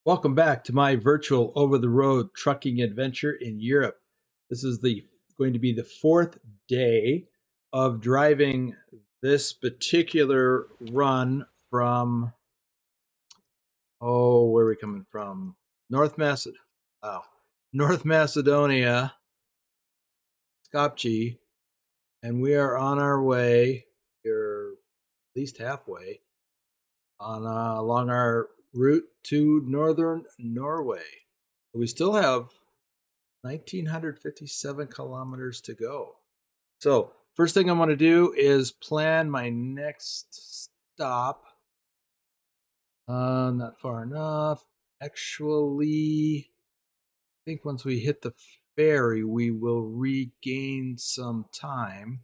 Welcome back to my virtual over-the-road trucking adventure in Europe. This is going to be the fourth day of driving this particular run from, where are we coming from? North Macedonia, Skopje, and we are on our way, we're at least halfway, along our route to northern Norway. We still have 1,957 kilometers to go. So first thing I want to do is plan my next stop. Not far enough. Actually, I think once we hit the ferry, we will regain some time.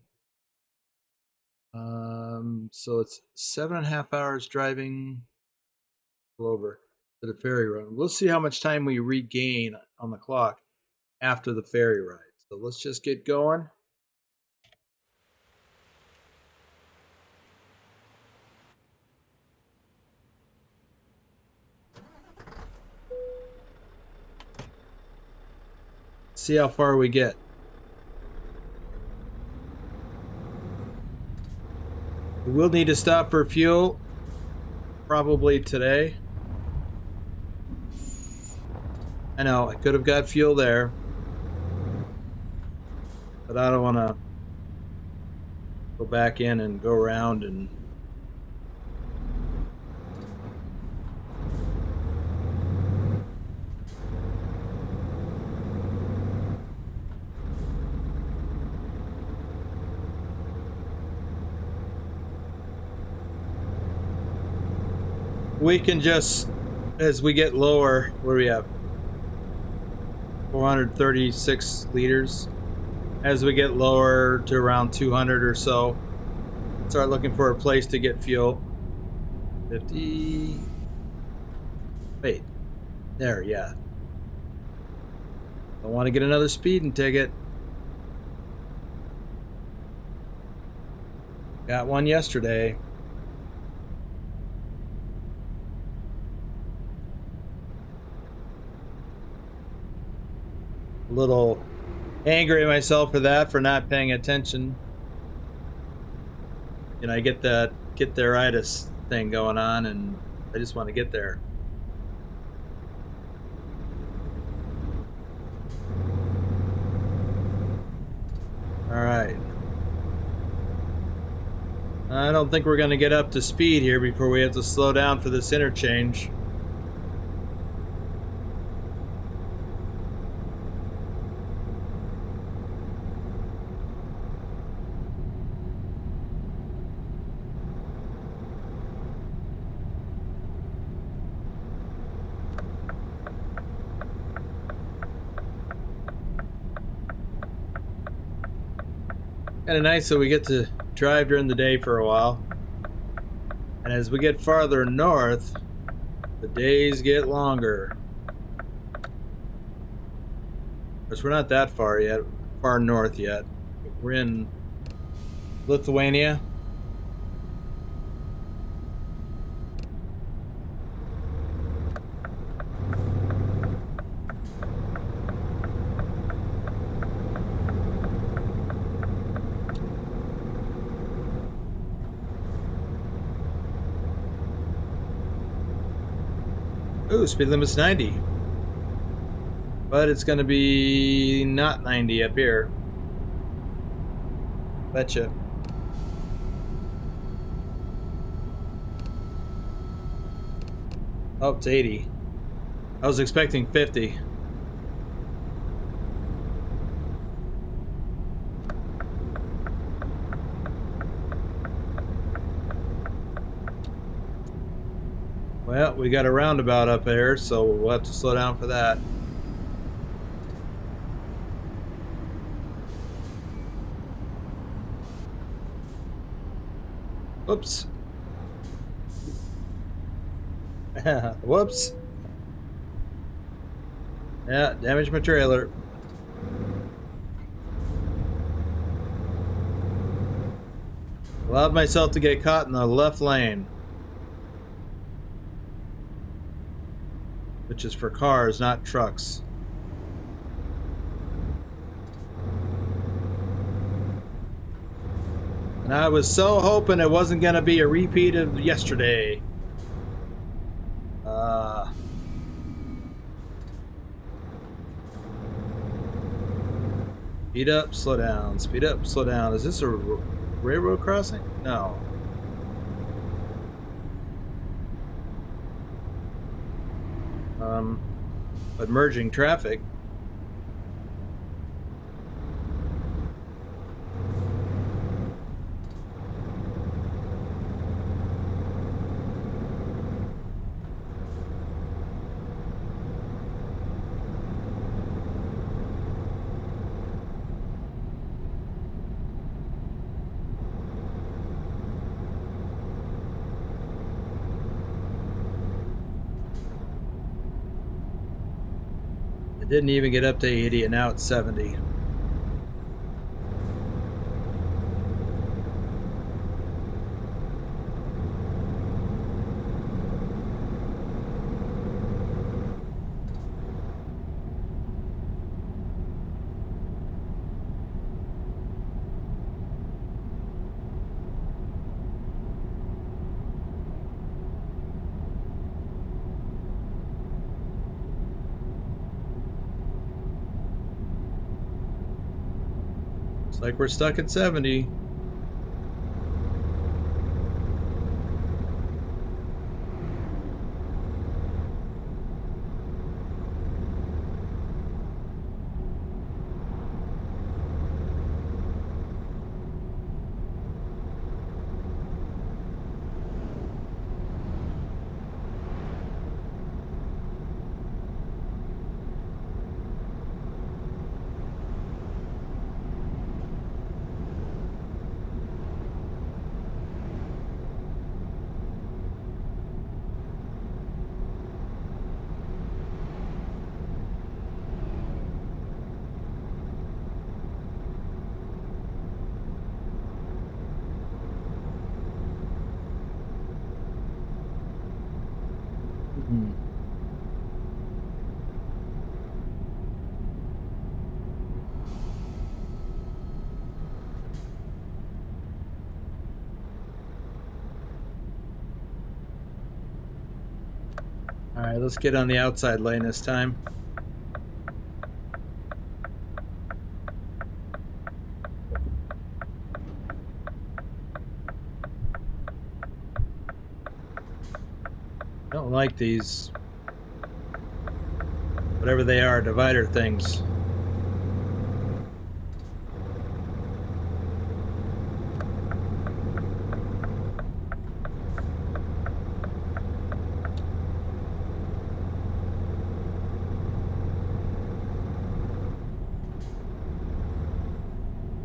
So it's 7.5 hours driving over to the ferry run. We'll see how much time we regain on the clock after the ferry ride. So let's just get going. See how far we get. We will need to stop for fuel, probably today. I know, I could have got fuel there, but I don't want to go back in and go around and we can just, as we get lower, what do we have? 436 liters. As we get lower to around 200 or so, start looking for a place to get fuel. 50. Wait, there, yeah. Don't want to get another speeding ticket. Got one yesterday. A little angry at myself for that, for not paying attention. You know, I get that get-there-itis thing going on, and I just want to get there. All right. I don't think we're going to get up to speed here before we have to slow down for this interchange. Kind of nice, so we get to drive during the day for a while. And as we get farther north, the days get longer. Of course, we're not that far north yet. We're in Lithuania. Ooh, speed limit's 90. But it's gonna be not 90 up here. Betcha. Oh, it's 80. I was expecting 50. Well, we got a roundabout up there, so we'll have to slow down for that. Whoops. Whoops. Yeah, damaged my trailer. Allowed myself to get caught in the left lane. which is for cars, not trucks. And I was so hoping it wasn't going to be a repeat of yesterday. Speed up, slow down. Speed up, slow down. Is this a railroad crossing? No. But merging traffic. It didn't even get up to 80 and now it's 70. Like we're stuck at 70. All right, let's get on the outside lane this time. Don't like these, whatever they are, divider things.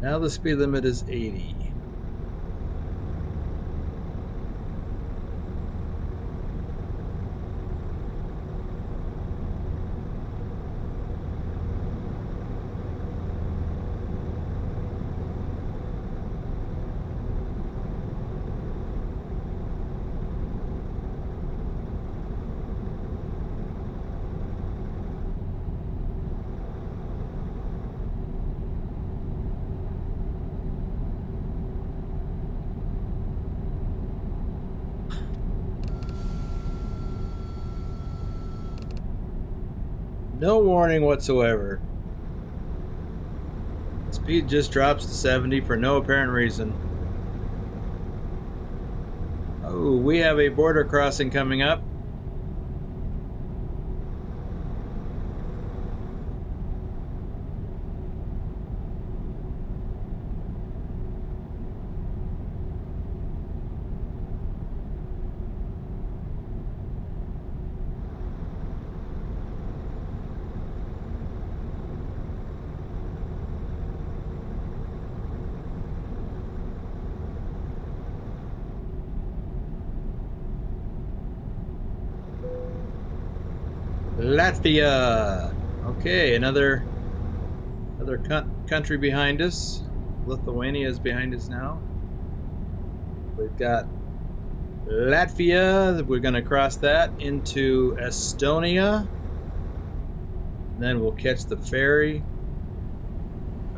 Now the speed limit is 80. No warning whatsoever. Speed just drops to 70 for no apparent reason. Oh, we have a border crossing coming up. Latvia. Okay, another country behind us. Lithuania is behind us now. We've got Latvia. We're going to cross that into Estonia. Then we'll catch the ferry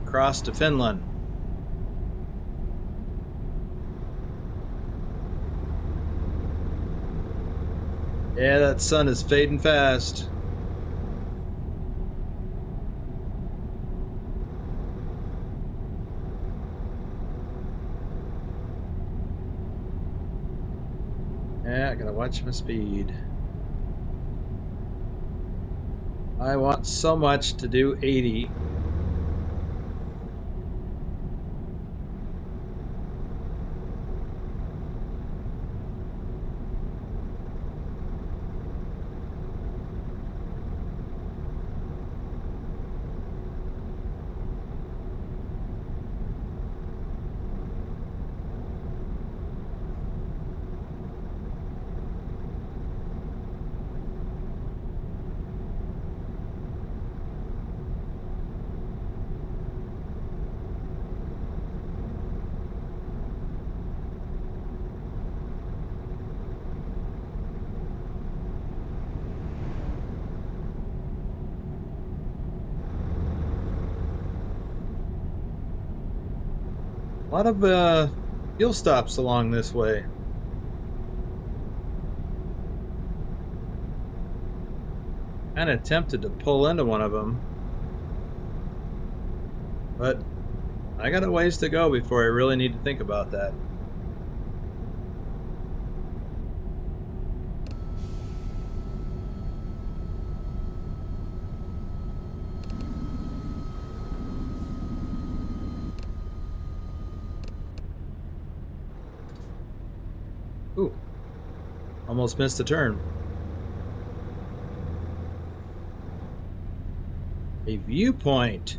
across to Finland. Yeah, that sun is fading fast. Yeah, I gotta watch my speed. I want so much to do 80. A lot of fuel stops along this way. Kind of tempted to pull into one of them, but I got a ways to go before I really need to think about that. Ooh, almost missed the turn. A viewpoint.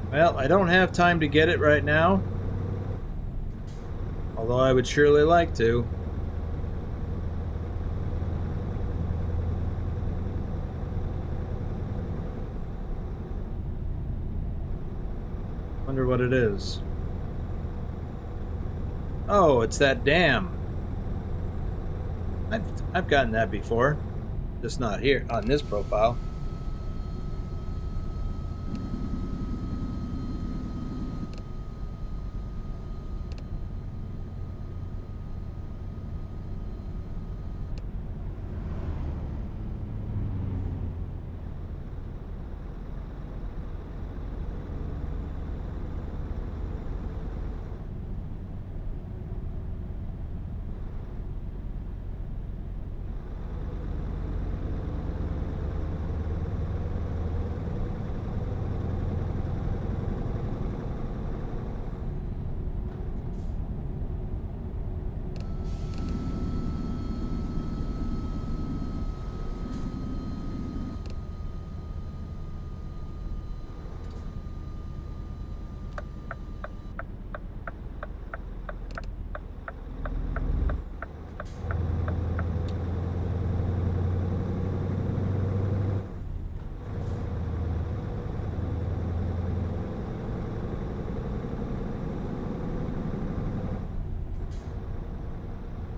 Well, I don't have time to get it right now, although I would surely like to. Wonder what it is. Oh, it's that dam. I've gotten that before, just not here on this profile.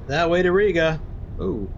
That way to Riga. Ooh.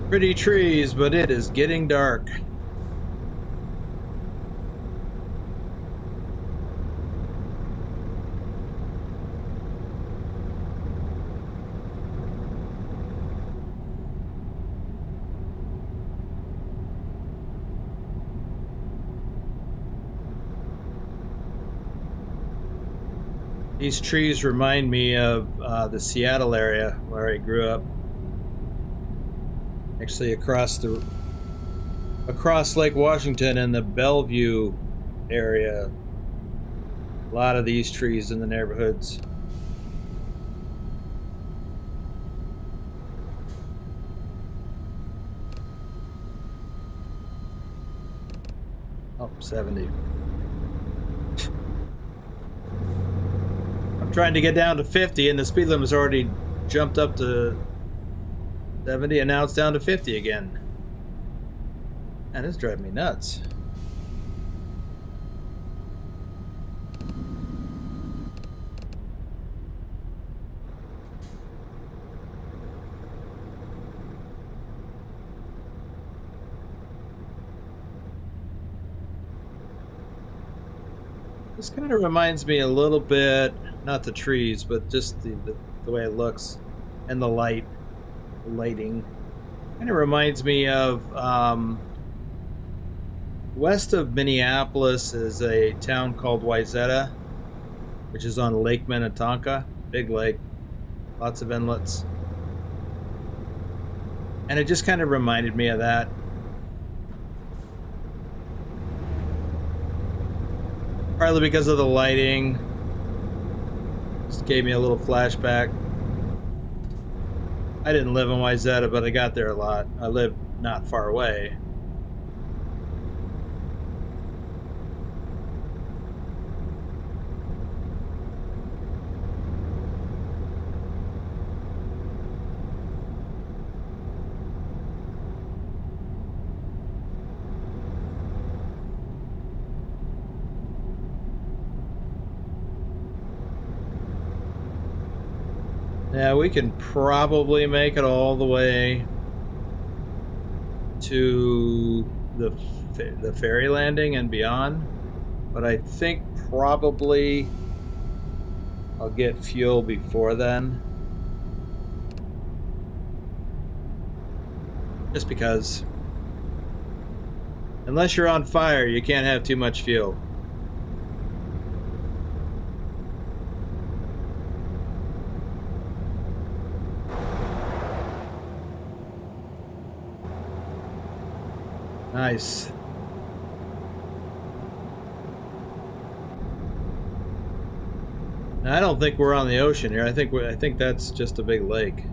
Pretty trees, but it is getting dark. These trees remind me of the Seattle area where I grew up. Actually, across Lake Washington in the Bellevue area. A lot of these trees in the neighborhoods. Oh, 70. I'm trying to get down to 50 and the speed limit's already jumped up to 70 and now it's down to 50 again. Man, it's driving me nuts. This kind of reminds me a little bit, not the trees, but just the way it looks and the lighting. Kind of reminds me of west of Minneapolis is a town called Wayzata, which is on Lake Minnetonka, big lake, lots of inlets. And it just kind of reminded me of that. Partly because of the lighting. Just gave me a little flashback. I didn't live in Wayzata, but I got there a lot. I lived not far away. Yeah, we can probably make it all the way to the ferry landing and beyond, but I think probably I'll get fuel before then. Just because. Unless you're on fire, you can't have too much fuel. Nice. Now, I don't think we're on the ocean here. I think that's just a big lake.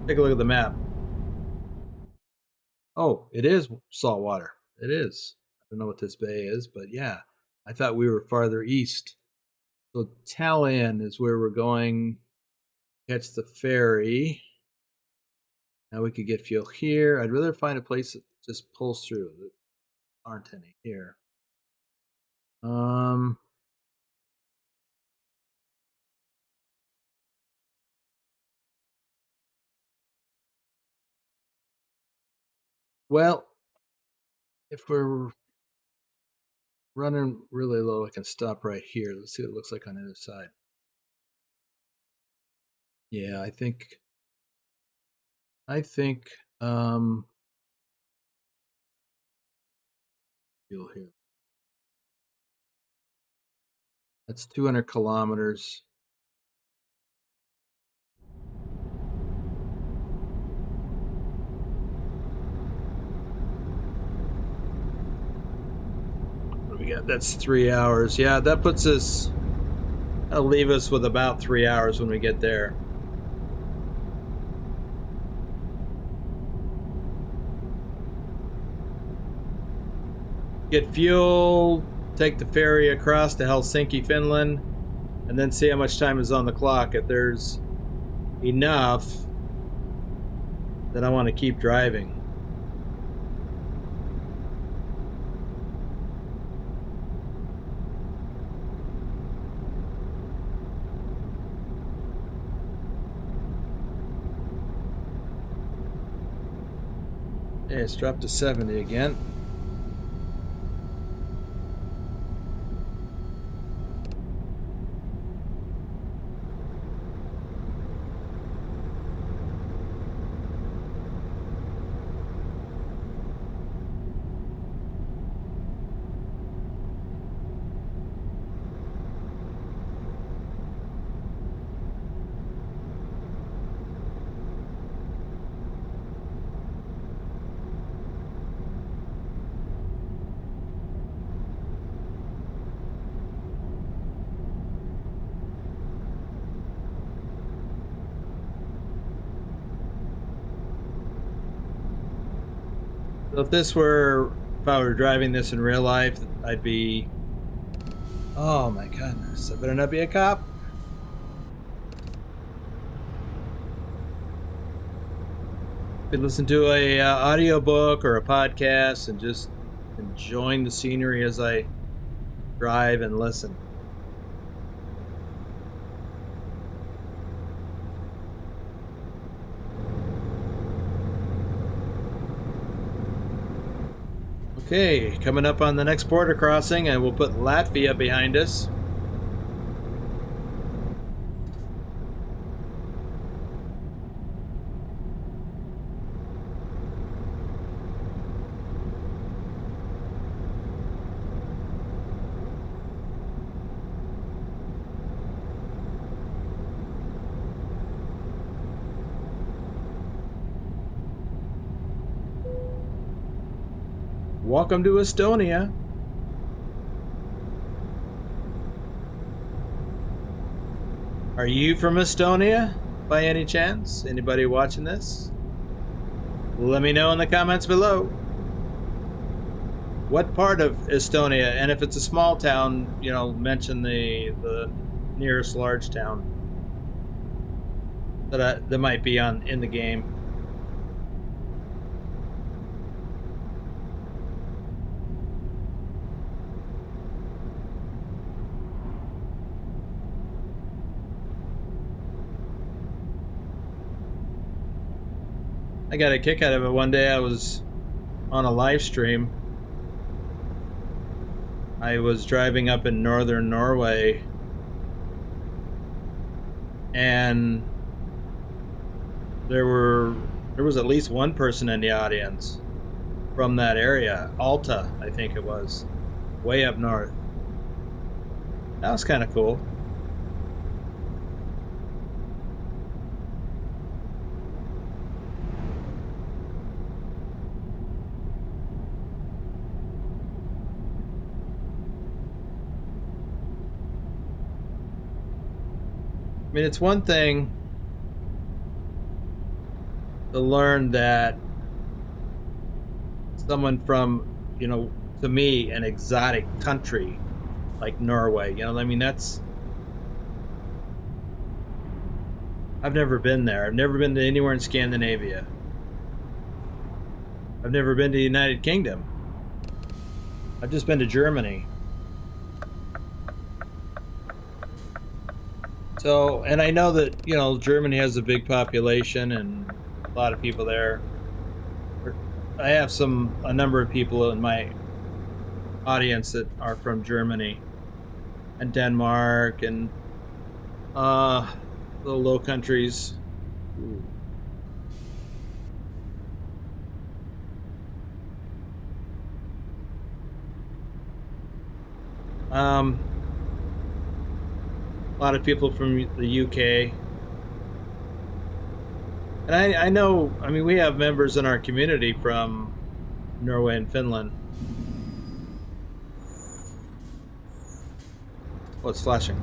Take a look at the map. Oh, it is salt water. It is. I don't know what this bay is, but yeah, I thought we were farther east. So Tallinn is where we're going. Catch the ferry. Now we could get fuel here. I'd rather find a place that just pulls through. There aren't any here. Well, if we're running really low, I can stop right here. Let's see what it looks like on the other side. Yeah, I think fuel here. That's 200 kilometers. What do we got? That's 3 hours. Yeah, that puts us, that'll leave us with about 3 hours when we get there. Get fuel, take the ferry across to Helsinki, Finland, and then see how much time is on the clock. If there's enough, then I want to keep driving. Okay, it's dropped to 70 again. So if I were driving this in real life, I'd be, oh my goodness, I better not be a cop. Could listen to a audiobook or a podcast and just enjoying the scenery as I drive and listen. Okay, coming up on the next border crossing, and we'll put Latvia behind us. Welcome to Estonia. Are you from Estonia by any chance? Anybody watching this? Let me know in the comments below. What part of Estonia, and if it's a small town, you know, mention the nearest large town that might be in the game. I got a kick out of it one day. I was on a live stream. I was driving up in northern Norway, and there was at least one person in the audience from that area, Alta, I think it was, way up north. That was kind of cool. I mean, it's one thing to learn that someone from, you know, to me, an exotic country like Norway, you know, I mean, I've never been there. I've never been to anywhere in Scandinavia. I've never been to the United Kingdom. I've just been to Germany. So, and I know that, you know, Germany has a big population and a lot of people there. I have a number of people in my audience that are from Germany and Denmark and the Low Countries. A lot of people from the UK. And I know, I mean, we have members in our community from Norway and Finland. Oh, it's flashing.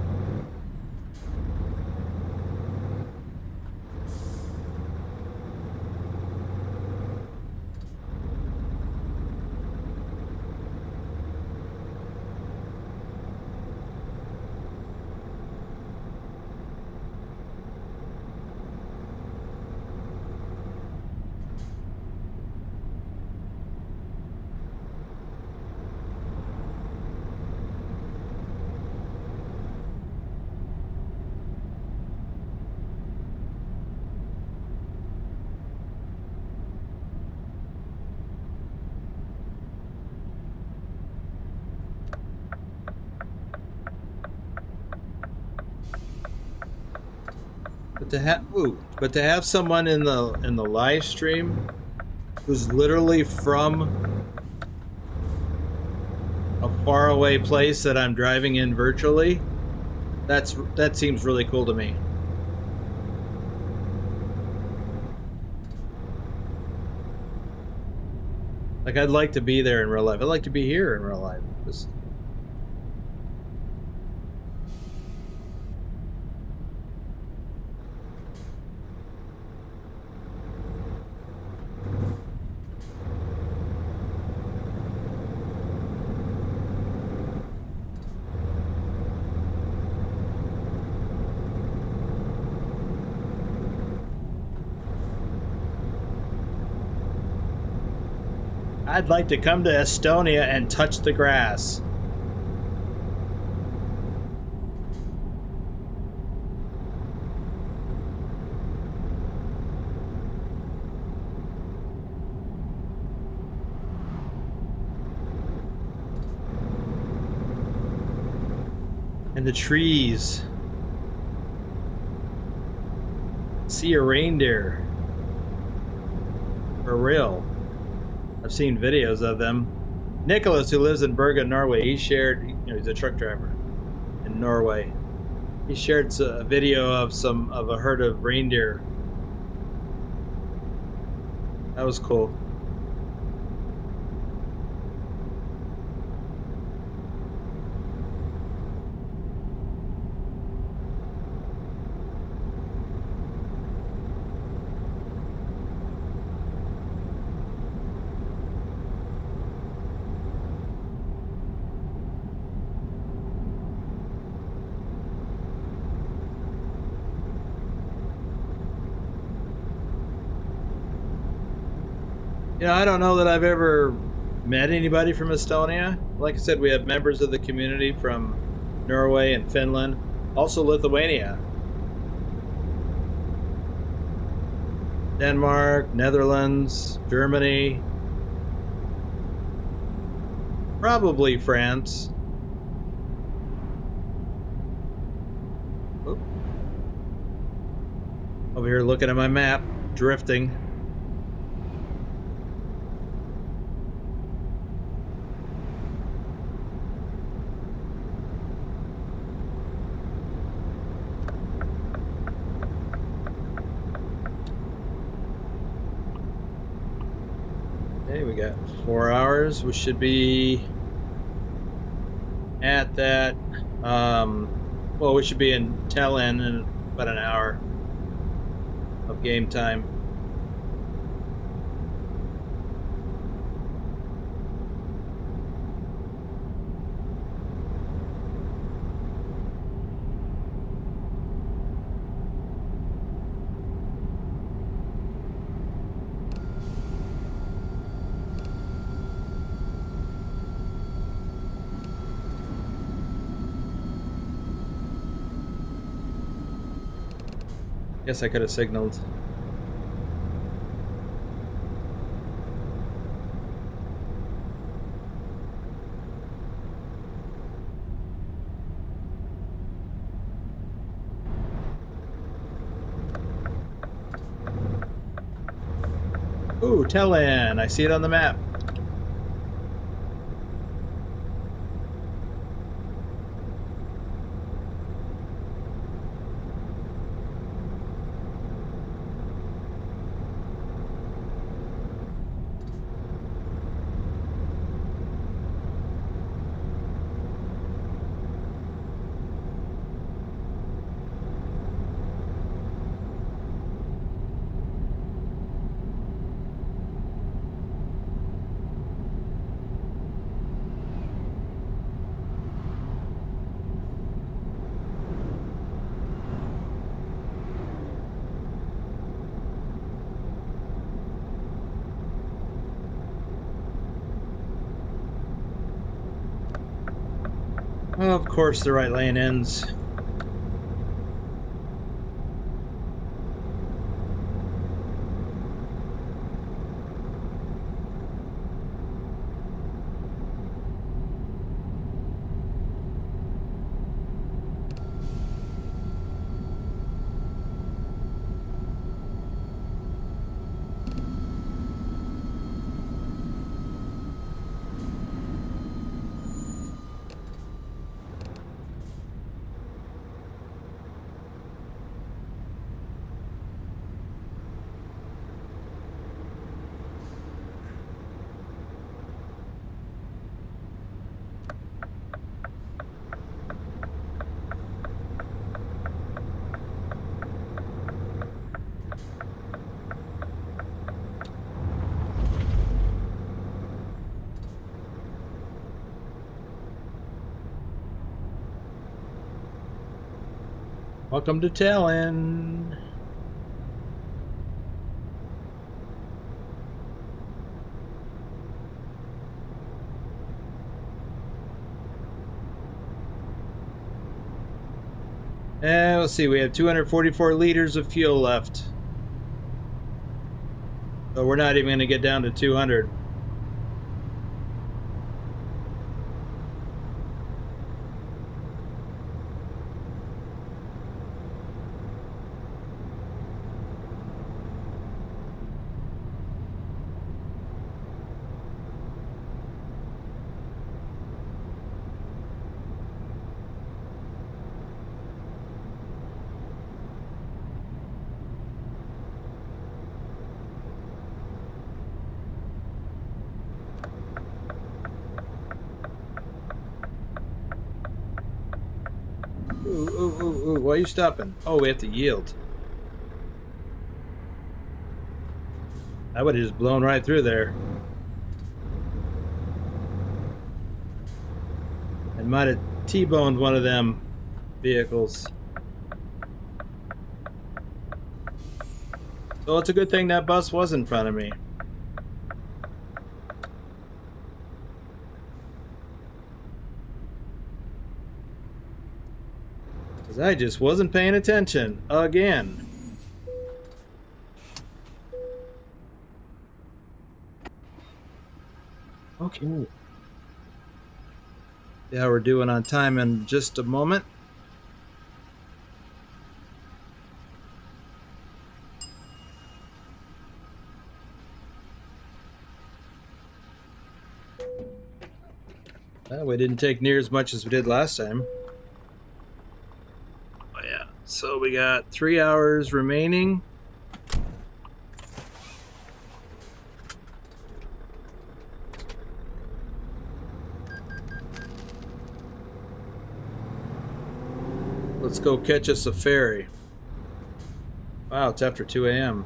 But to have someone in the live stream who's literally from a faraway place that I'm driving in virtually, that seems really cool to me. Like, I'd like to be there in real life. I'd like to be here in real life. I'd like to come to Estonia and touch the grass. And the trees. See a reindeer. For real. I've seen videos of them. Nicholas, who lives in Bergen, Norway, he shared, you know, he's a truck driver in Norway. He shared a video of a herd of reindeer. That was cool. You know, I don't know that I've ever met anybody from Estonia. Like I said, we have members of the community from Norway and Finland, also Lithuania, Denmark, Netherlands, Germany, probably France. Oop. Over here looking at my map, drifting. Okay, we got 4 hours. We should be at that. Well, we should be in Tallinn in about an hour of game time. Guess I could have signaled. Ooh, Tallinn. I see it on the map. Well, of course, the right lane ends. Welcome to Tallinn. And let's see, we have 244 liters of fuel left. So we're not even going to get down to 200. Ooh, why are you stopping? Oh, we have to yield. I would have just blown right through there. And might have T-boned one of them vehicles. So it's a good thing that bus was in front of me. Because I just wasn't paying attention again. Okay. Yeah, we're doing on time in just a moment. Well, we didn't take near as much as we did last time. Oh yeah, so we got 3 hours remaining. Let's go catch us a ferry. Wow, it's after 2 a.m.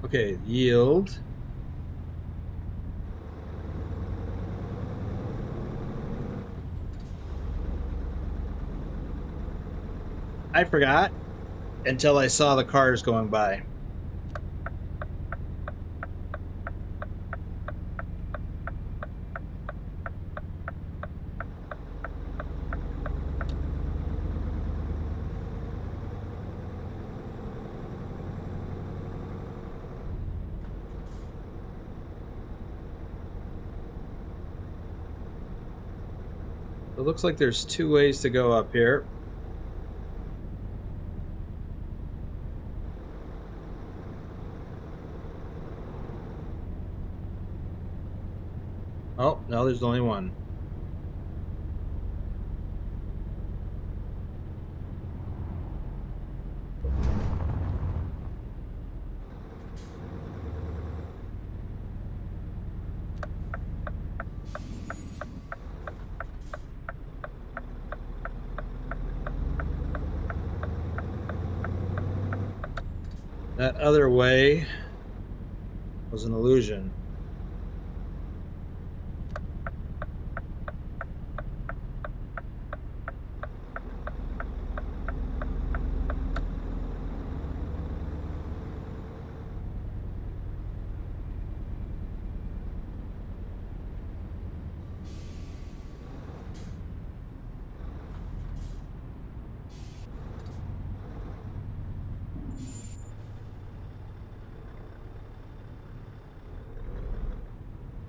Okay, yield. I forgot until I saw the cars going by. It looks like there's 2 ways to go up here. Oh, no, there's only one. That other way was an illusion.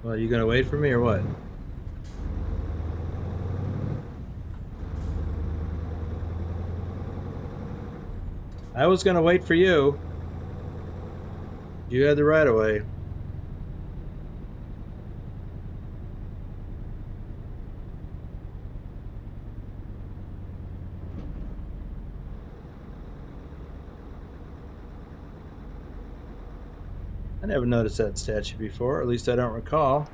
Well, you gonna wait for me or what? I was gonna wait for you. You had the right of way. I never noticed that statue before, at least I don't recall.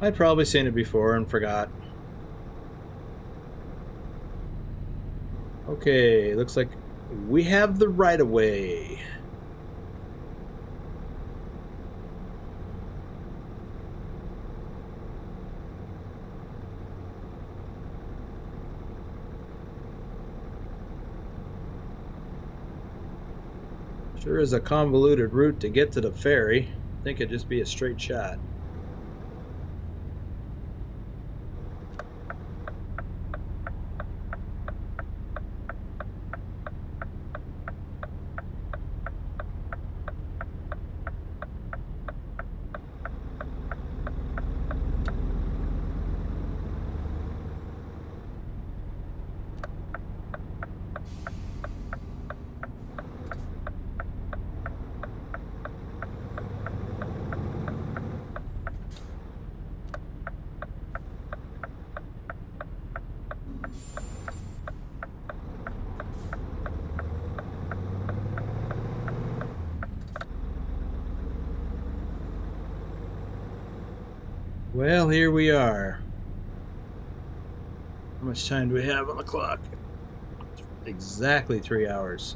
I'd probably seen it before and forgot. Okay, looks like we have the right of way. Sure is a convoluted route to get to the ferry. I think it'd just be a straight shot. Well, here we are. How much time do we have on the clock? Exactly 3 hours.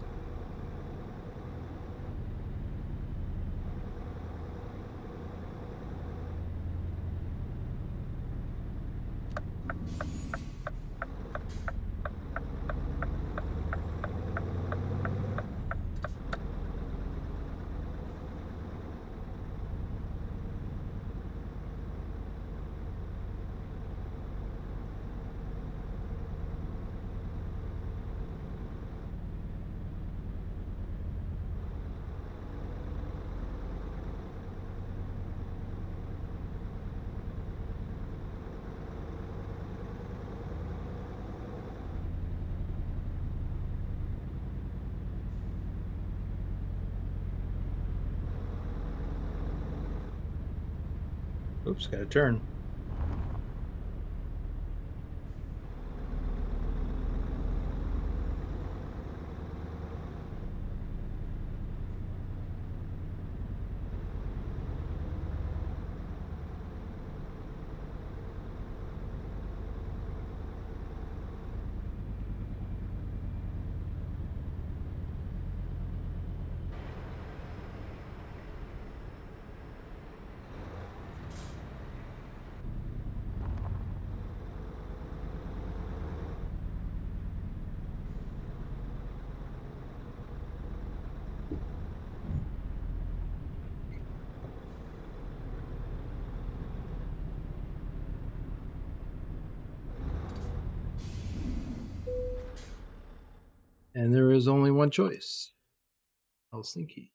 Oops, got to turn. And there is only one choice. Helsinki.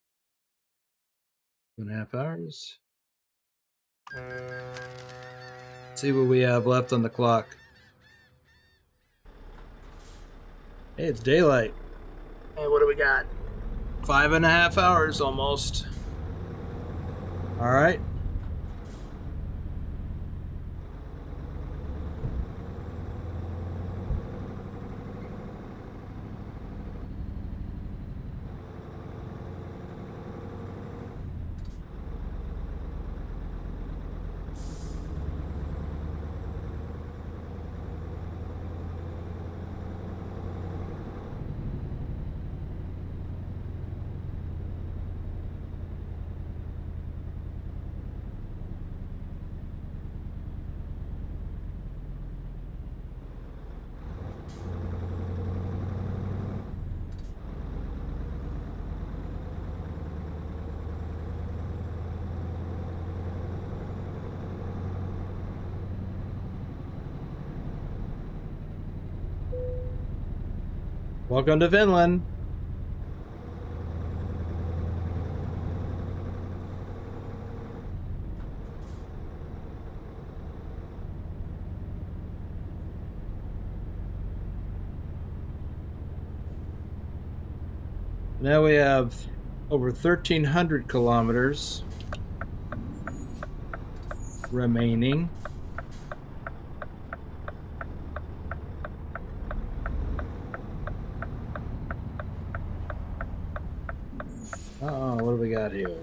2.5 hours. Let's see what we have left on the clock. Hey, it's daylight. Hey, what do we got? 5.5 hours almost. All right. Welcome to Finland. Now we have over 1,300 kilometers remaining. Uh-oh, what do we got here?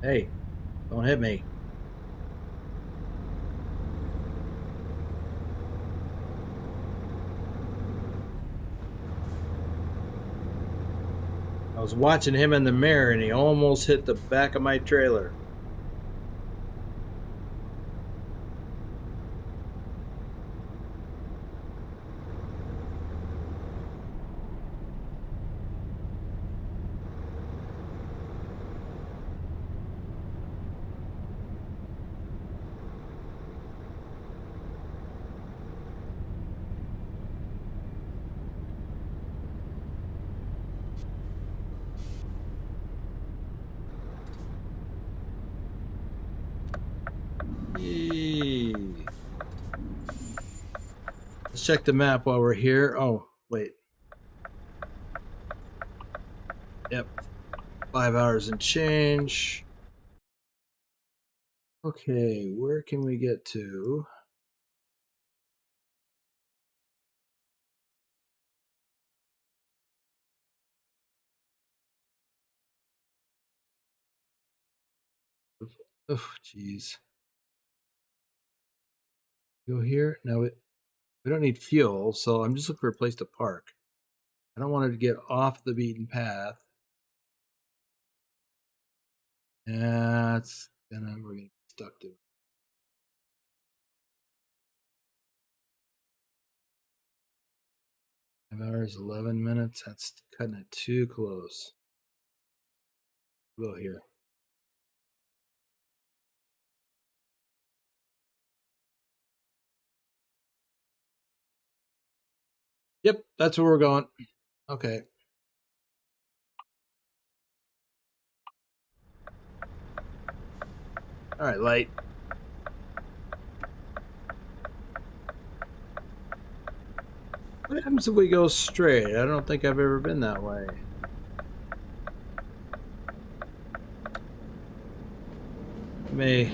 Hey, don't hit me. I was watching him in the mirror and he almost hit the back of my trailer. Yee. Let's check the map while we're here. Oh, wait. Yep. 5 hours and change. Okay, where can we get to? Oh, jeez. Go here? No, we don't need fuel, so I'm just looking for a place to park. I don't want it to get off the beaten path. That's we're gonna get stuck to. 5 hours, 11 minutes. That's cutting it too close. Go here. Yep, that's where we're going. Okay. All right, light. What happens if we go straight? I don't think I've ever been that way. May.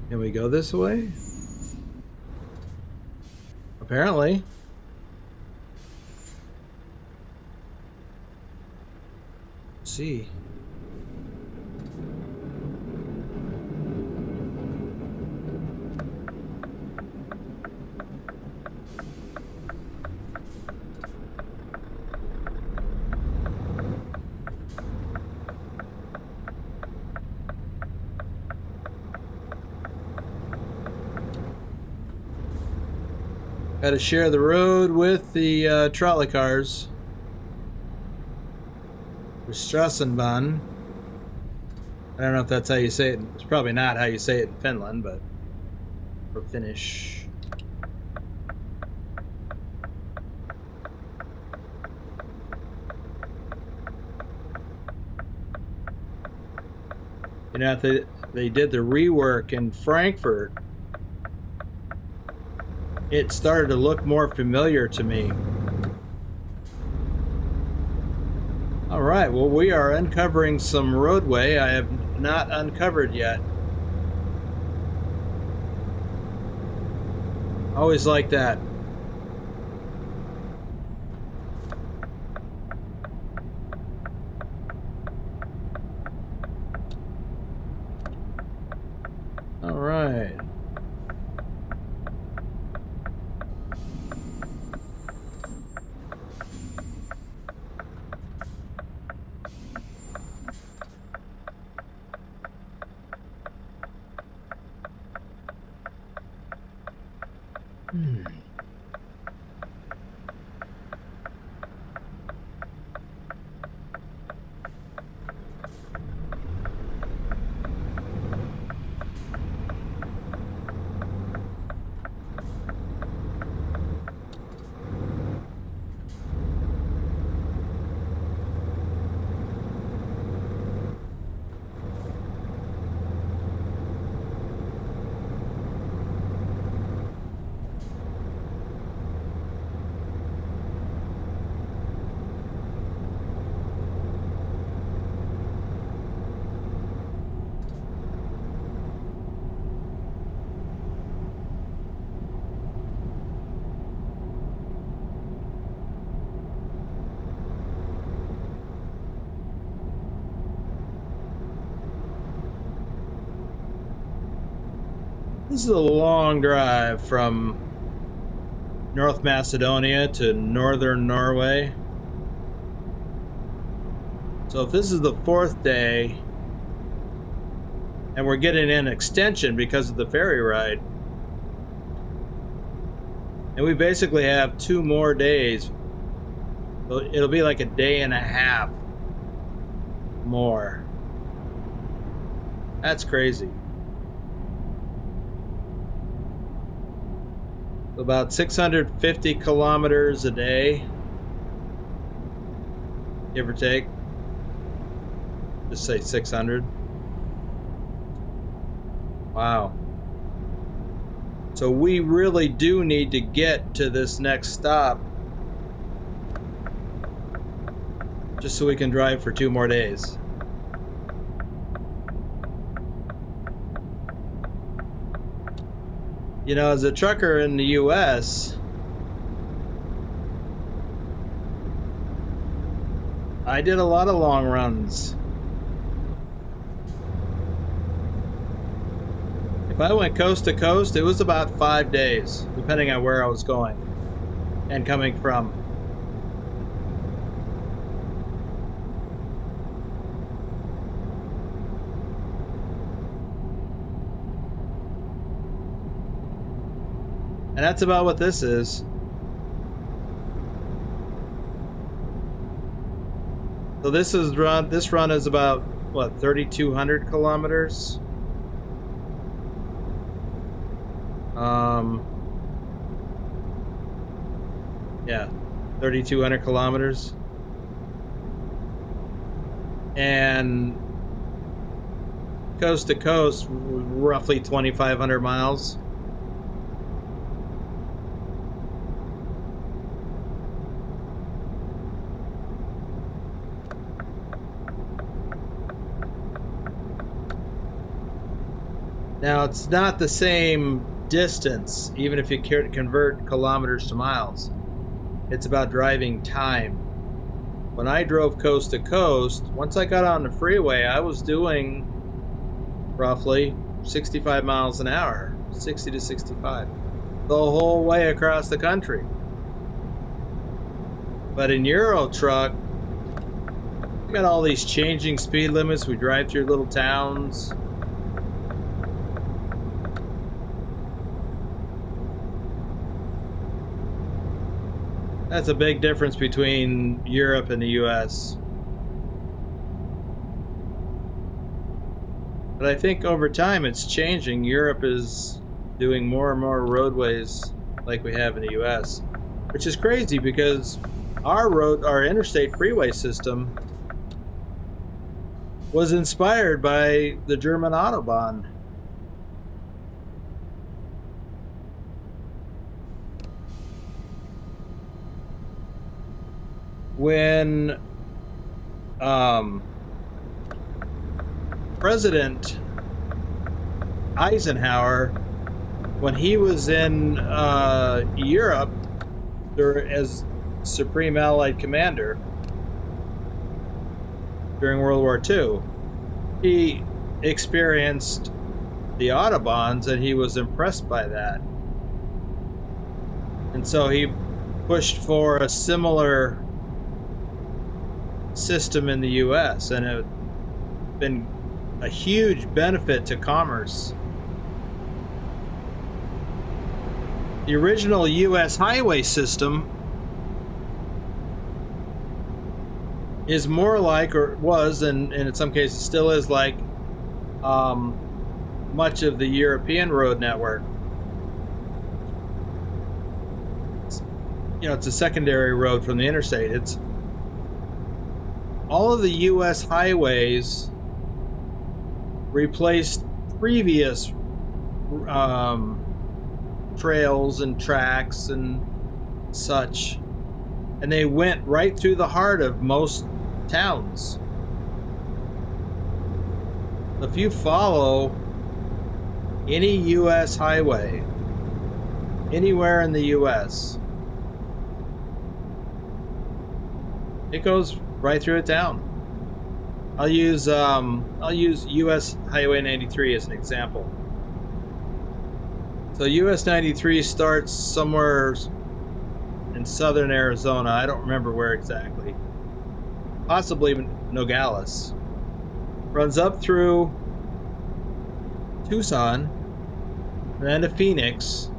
Can we go this way? Apparently. Let's see. Got to share the road with the trolley cars. Straßenbahn. I don't know if that's how you say it. It's probably not how you say it in Finland, but for Finnish. You know, if they did the rework in Frankfurt, it started to look more familiar to me. All right, well, we are uncovering some roadway I have not uncovered yet. Always like that. All right. This is a long drive from North Macedonia to northern Norway. So if this is the 4th day and we're getting an extension because of the ferry ride, and we basically have 2 more days, so it'll be like a day and a half more. That's crazy. About 650 kilometers a day, give or take. Just say 600. Wow. So we really do need to get to this next stop just so we can drive for 2 more days. You know, as a trucker in the US, I did a lot of long runs. If I went coast to coast, it was about 5 days, depending on where I was going and coming from. And that's about what this is. So this run is about what, 3,200 kilometers? Yeah, 3,200 kilometers. And coast to coast, roughly 2,500 miles. Now, it's not the same distance, even if you convert kilometers to miles. It's about driving time. When I drove coast to coast, once I got on the freeway, I was doing roughly 65 miles an hour, 60 to 65, the whole way across the country. But in Euro Truck, we got all these changing speed limits. We drive through little towns. That's a big difference between Europe and the US. But I think over time it's changing. Europe is doing more and more roadways like we have in the US, which is crazy because our interstate freeway system was inspired by the German Autobahn. When President Eisenhower, when he was in Europe as Supreme Allied Commander during World War II, he experienced the Autobahns and he was impressed by that. And so he pushed for a similar system in the US, and it's been a huge benefit to commerce. The original US highway system is more like, or was, and in some cases still is like, much of the European road network. It's a secondary road from the interstate. It's all of the US highways replaced previous trails and tracks and such, and they went right through the heart of most towns. If you follow any US highway anywhere in the US, it goes right through a town. I'll use US Highway 93 as an example. So US 93 starts somewhere in southern Arizona. I don't remember where exactly. Possibly Nogales. Runs up through Tucson, and then to Phoenix,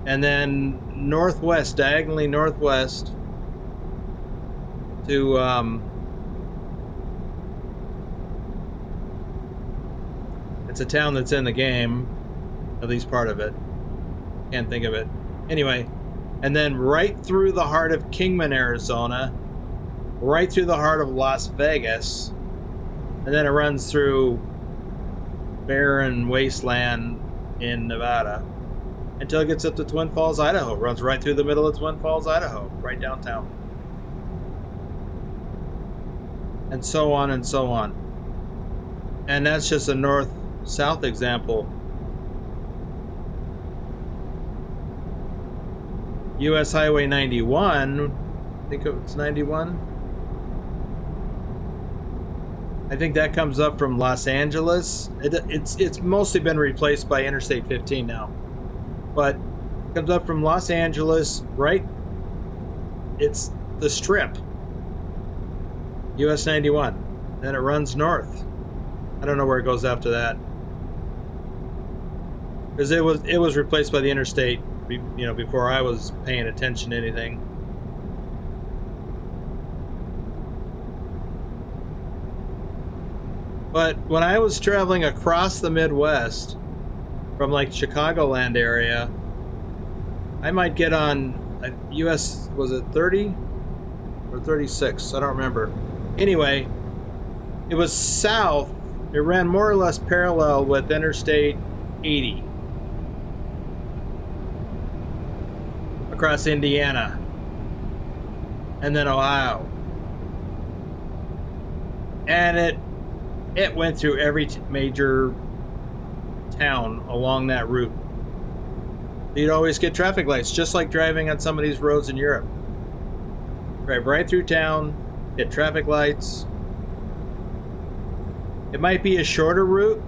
and then northwest, diagonally northwest to it's a town that's in the game, at least part of it. Can't think of it. Anyway, and then right through the heart of Kingman, Arizona, right through the heart of Las Vegas, and then it runs through barren wasteland in Nevada until it gets up to Twin Falls, Idaho. It runs right through the middle of Twin Falls, Idaho, right downtown. And so on and so on. And that's just a north-south example. US Highway 91, I think it was 91. I think that comes up from Los Angeles. It's mostly been replaced by Interstate 15 now. But it comes up from Los Angeles, right? It's the strip. US 91. Then it runs north. I don't know where it goes after that. Because it was replaced by the interstate, you know, before I was paying attention to anything. But when I was traveling across the Midwest from like Chicagoland area, I might get on a US, was it 30 or 36? I don't remember. Anyway, it was south. It ran more or less parallel with Interstate 80 across Indiana and then Ohio. And it went through every major town along that route. You'd always get traffic lights, just like driving on some of these roads in Europe. Drive right through town, get traffic lights. It might be a shorter route,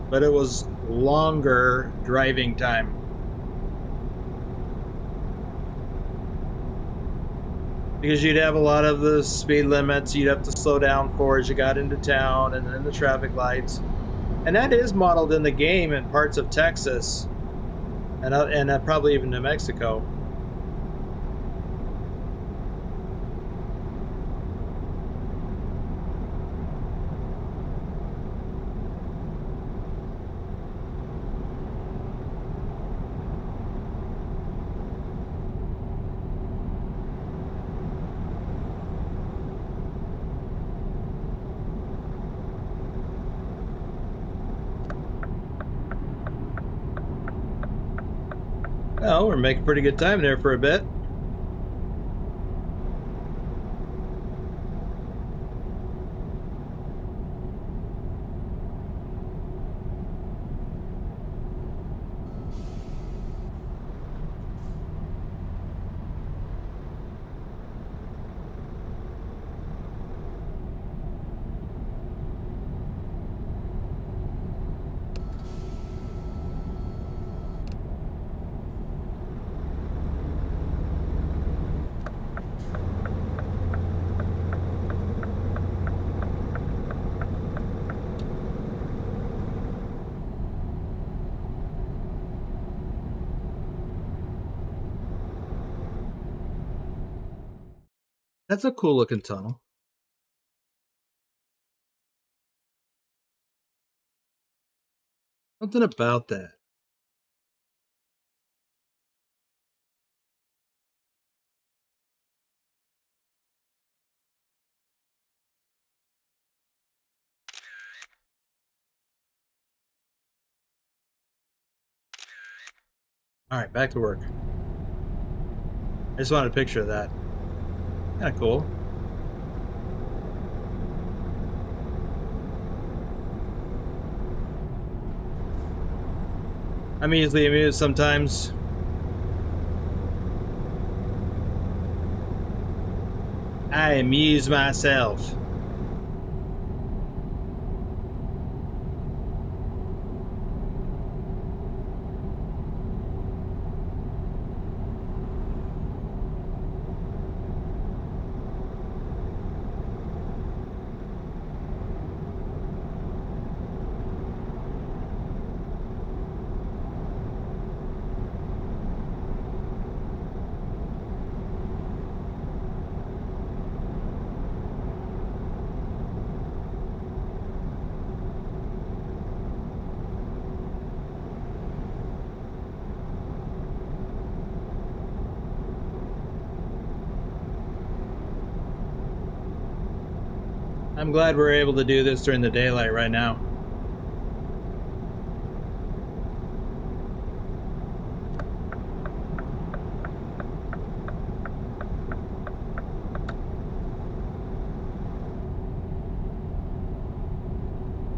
but it was longer driving time. Because you'd have a lot of the speed limits you'd have to slow down for as you got into town, and then the traffic lights. And that is modeled in the game in parts of Texas and probably even New Mexico. Well, we're making pretty good time there for a bit. That's a cool looking tunnel. Something about that. All right, back to work. I just wanted a picture of that. Kind of cool. I'm easily amused sometimes. I amuse myself. I'm glad we're able to do this during the daylight right now.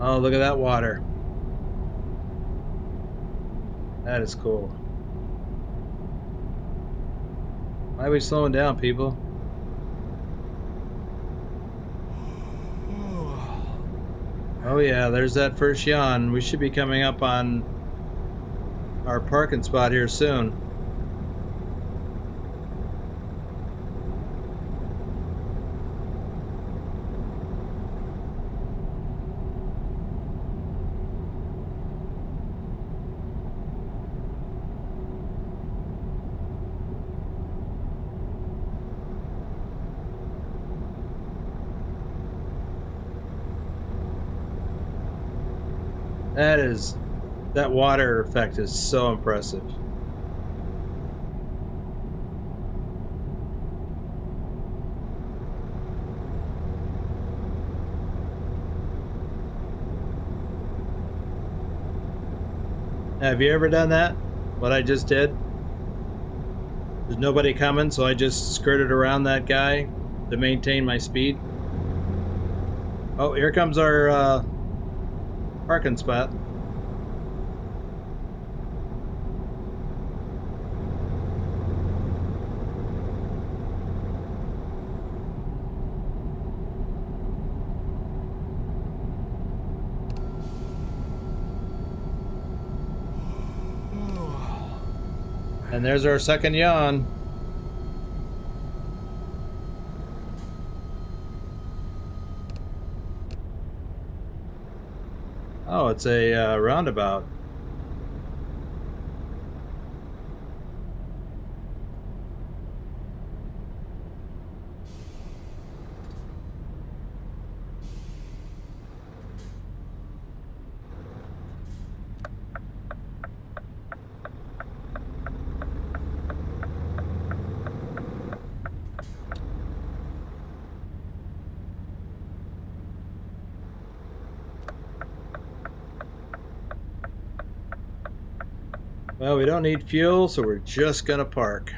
Oh, look at that water. That is cool. Why are we slowing down, people? Oh yeah, there's that first yawn. We should be coming up on our parking spot here soon. That water effect is so impressive. Have you ever done that? What I just did? There's nobody coming, so I just skirted around that guy to maintain my speed. Oh, here comes our parking spot. And there's our second yawn. Oh, it's a roundabout. Well, we don't need fuel, so we're just gonna park.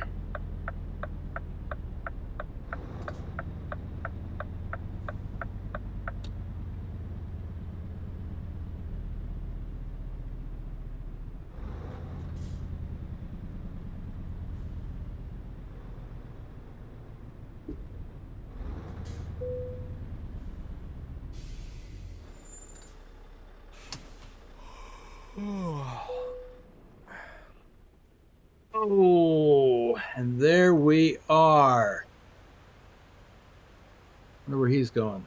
Oh, and there we are. Wonder where he's going.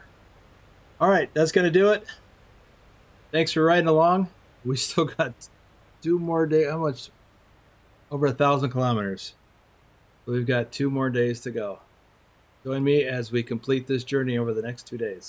All right, that's gonna do it. Thanks for riding along. We still got 2 more days. How much? Over 1,000 kilometers. We've got 2 more days to go. Join me as we complete this journey over the next 2 days.